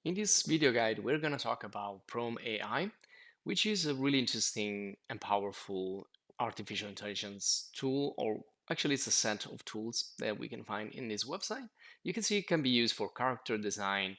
In this video guide, we're going to talk about Prome AI, which is a really interesting and powerful artificial intelligence tool, or actually it's a set of tools that we can find in this website. You can see it can be used for character design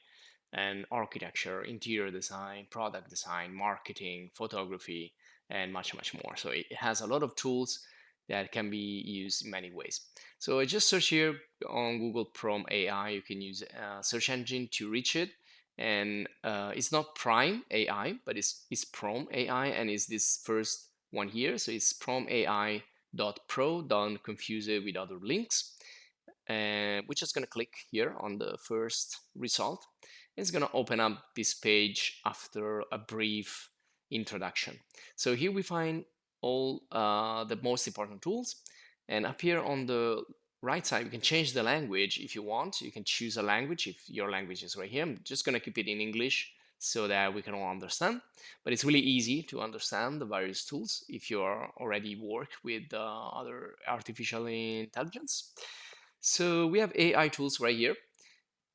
and architecture, interior design, product design, marketing, photography, and much, much more. So it has a lot of tools that can be used in many ways. So I just search here on Google Prome AI. You can use a search engine to reach it, and it's not Prime AI, but it's Prome AI, and it's this first one here. So it's promeai.pro. Don't confuse it with other links. And we're just going to click here on the first result. It's going to open up this page after a brief introduction. So here we find all the most important tools, and up here on the right side, you can change the language if you want. You can choose a language if your language is right here. I'm just going to keep it in English so that we can all understand. But it's really easy to understand the various tools if you are already work with other artificial intelligence. So we have AI tools right here.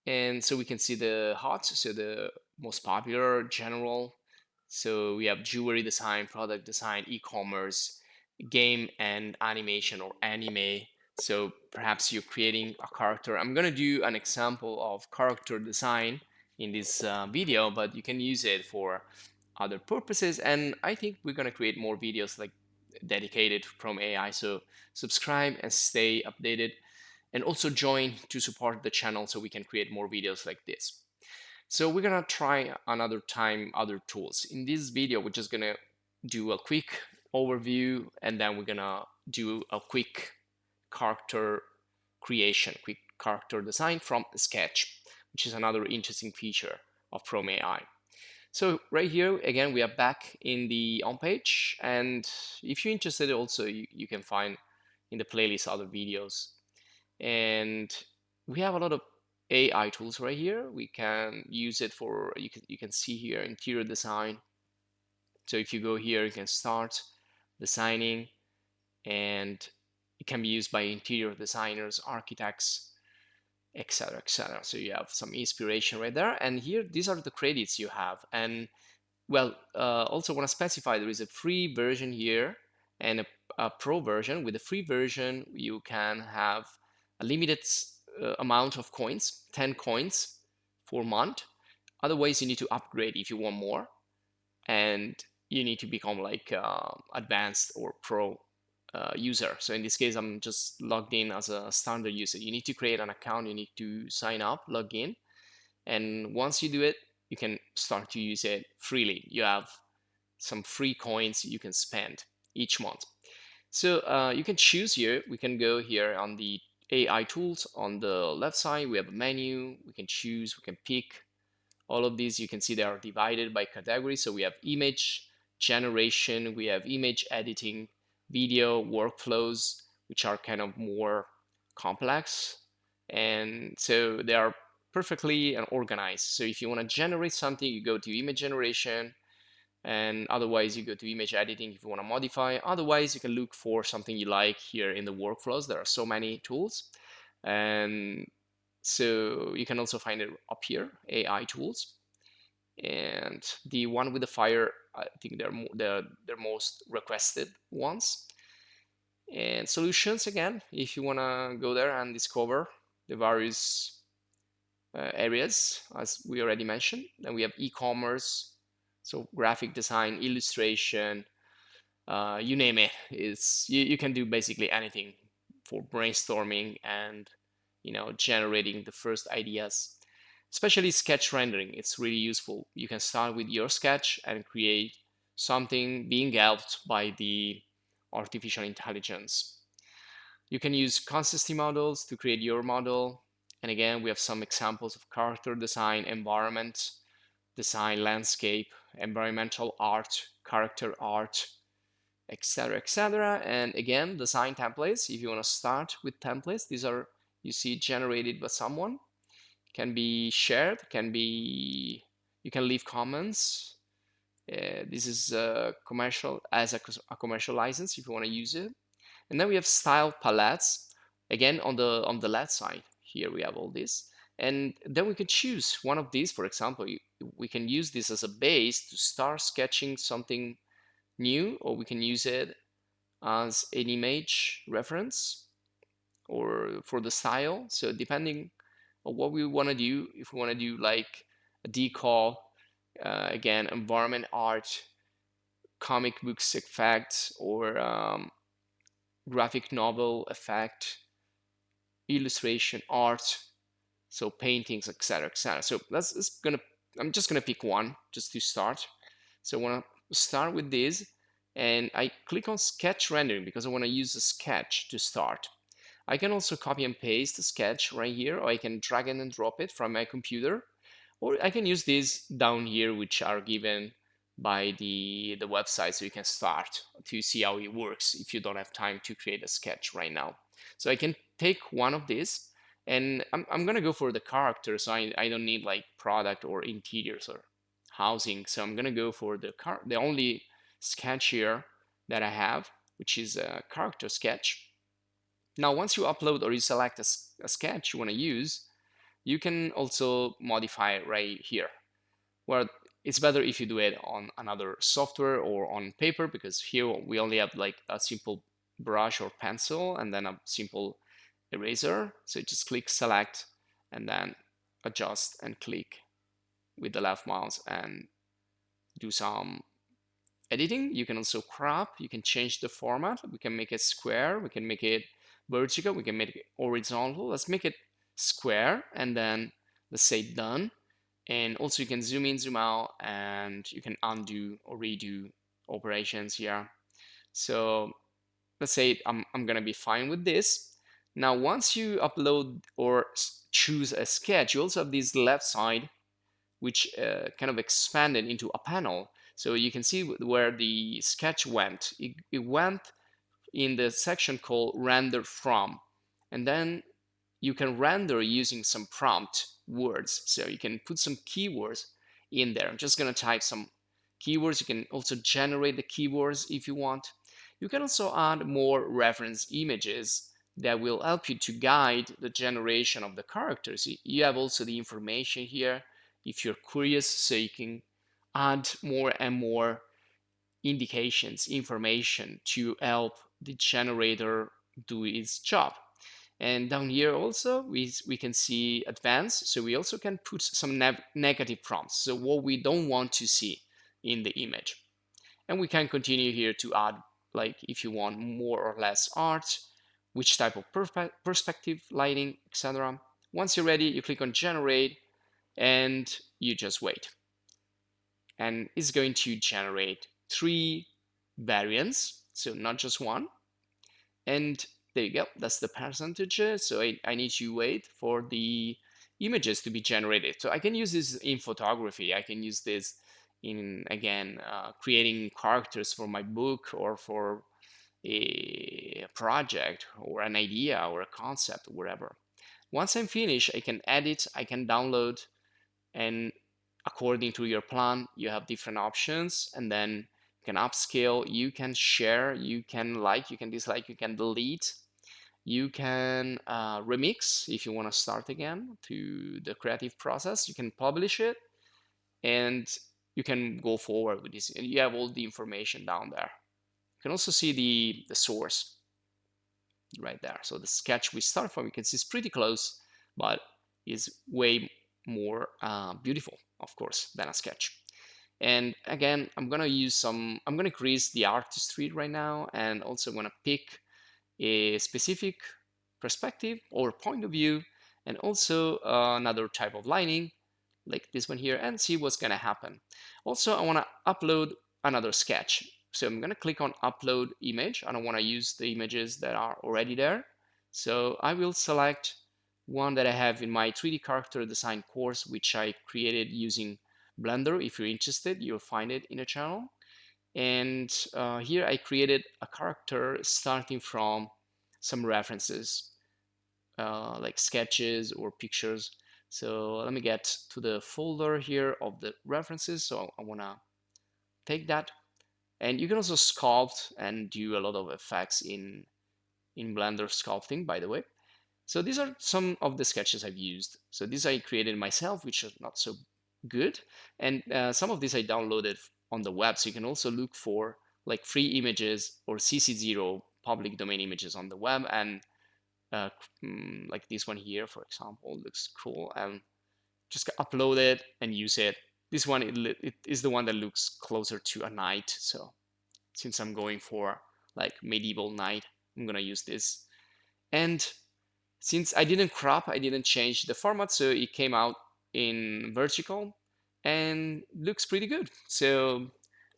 And so we can see the hot, so the most popular, general. So we have jewelry design, product design, e-commerce, game and animation or anime. So perhaps you're creating a character. I'm going to do an example of character design in this video, but you can use it for other purposes. And I think we're going to create more videos like dedicated from AI. So subscribe and stay updated, and also join to support the channel so we can create more videos like this. So we're gonna try another time other tools. In this video, we're just gonna do a quick overview, and then we're gonna do a quick character creation, quick character design from Sketch, which is another interesting feature of Prome AI. So right here, again, we are back in the home page, and if you're interested also, you can find in the playlist other videos. And we have a lot of AI tools right here. We can use it for, you can see here, interior design. So if you go here, you can start designing, and it can be used by interior designers, architects, etc., etc. So you have some inspiration right there. And here, these are the credits you have. And well, also want to specify there is a free version here and a pro version. With the free version, you can have a limited amount of coins, 10 coins for a month. Otherwise, you need to upgrade if you want more, and you need to become like advanced or pro user. So in this case, I'm just logged in as a standard user. You need to create an account, you need to sign up, log in, and once you do it, you can start to use it freely. You have some free coins you can spend each month. So you can choose here. We can go here on the AI tools on the left side. We have a menu. We can choose, we can pick all of these. You can see they are divided by category. So we have image generation, we have image editing, video workflows, which are kind of more complex. And so they are perfectly organized. So if you want to generate something, you go to image generation, and otherwise you go to image editing if you want to modify. Otherwise, you can look for something you like here in the workflows. There are so many tools. And so you can also find it up here, AI tools. And the one with the fire, I think they're most requested ones. And solutions, again, if you want to go there and discover the various areas, as we already mentioned. Then we have e-commerce, so graphic design, illustration, you name it. You can do basically anything for brainstorming and generating the first ideas. Especially sketch rendering, it's really useful. You can start with your sketch and create something being helped by the artificial intelligence. You can use consistency models to create your model. And again, we have some examples of character design, environment design, landscape, environmental art, character art, etc., etc. And again, design templates. If you want to start with templates, these are, you see, generated by someone. Can be shared, can be, you can leave comments. This is commercial, as a commercial license if you want to use it. And then we have style palettes. Again, on the left side here we have all this. And then we can choose one of these. For example, we can use this as a base to start sketching something new, or we can use it as an image reference or for the style. So depending on what we want to do, if we want to do like a decal, again, environment art, comic books effects, or graphic novel effect, illustration art, so paintings, etc., etc. So I'm just gonna pick one just to start. So I want to start with this, and I click on sketch rendering because I want to use a sketch to start. I can also copy and paste the sketch right here, or I can drag and drop it from my computer, or I can use these down here, which are given by the website, so you can start to see how it works if you don't have time to create a sketch right now. So I can take one of these, and I'm gonna go for the character, so I don't need like product or interiors or housing. So I'm gonna go for the only sketch here that I have, which is a character sketch. Now, once you upload or you select a sketch you want to use, you can also modify it right here. Well, it's better if you do it on another software or on paper, because here we only have like a simple brush or pencil and then a simple eraser. So just click select and then adjust and click with the left mouse and do some editing. You can also crop, you can change the format. We can make it square, we can make it vertical, we can make it horizontal. Let's make it square and then let's say done. And also you can zoom in, zoom out, and you can undo or redo operations here. So let's say I'm gonna be fine with this. Now, once you upload or choose a sketch, you also have this left side, which kind of expanded into a panel. So you can see where the sketch went. It went in the section called render from. And then you can render using some prompt words. So you can put some keywords in there. I'm just going to type some keywords. You can also generate the keywords if you want. You can also add more reference images that will help you to guide the generation of the characters. You have also the information here if you're curious, so you can add more and more indications, information to help the generator do its job. And down here also, we can see advanced. So we also can put some negative prompts. So what we don't want to see in the image. And we can continue here to add, like if you want more or less art, which type of perspective, lighting, etc. Once you're ready, you click on generate and you just wait. And it's going to generate 3 variants, so not just one. And there you go, that's the percentage. So I need to wait for the images to be generated. So I can use this in photography. I can use this in, again, creating characters for my book or for a project or an idea or a concept or whatever. Once I'm finished, I can edit, I can download, and according to your plan, you have different options, and then you can upscale, you can share, you can like, you can dislike, you can delete, you can remix if you want to start again to the creative process, you can publish it, and you can go forward with this. And you have all the information down there. You can also see the source right there. So the sketch we start from, you can see it's pretty close, but is way more beautiful, of course, than a sketch. And again, I'm gonna increase the artistry right now, and also gonna pick a specific perspective or point of view, and also another type of lighting, like this one here, and see what's gonna happen. Also, I wanna upload another sketch. So I'm gonna click on upload image. I don't wanna use the images that are already there. So I will select one that I have in my 3D character design course, which I created using Blender. If you're interested, you'll find it in the channel. And here I created a character starting from some references, like sketches or pictures. So let me get to the folder here of the references. So I want to take that. And you can also sculpt and do a lot of effects in Blender sculpting, by the way. So these are some of the sketches I've used. So these I created myself, which are not so good. And some of these I downloaded on the web. So you can also look for like free images or CC0 public domain images on the web. And uh, like this one here, for example, looks cool. And just upload it and use it. This one, it is the one that looks closer to a knight. So since I'm going for like medieval knight, I'm gonna use this. And since I didn't crop, I didn't change the format, so it came out in vertical and looks pretty good. So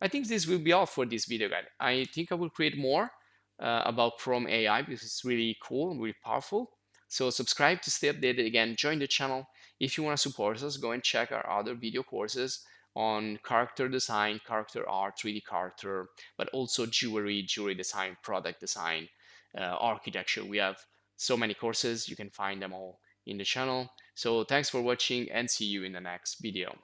I think this will be all for this video guide. I think I will create more about Prome AI because it's really cool and really powerful. So subscribe to stay updated. Again, join the channel. If you want to support us, go and check our other video courses on character design, character art, 3D character, but also jewelry design, product design, architecture. We have so many courses. You can find them all in the channel. So thanks for watching and see you in the next video.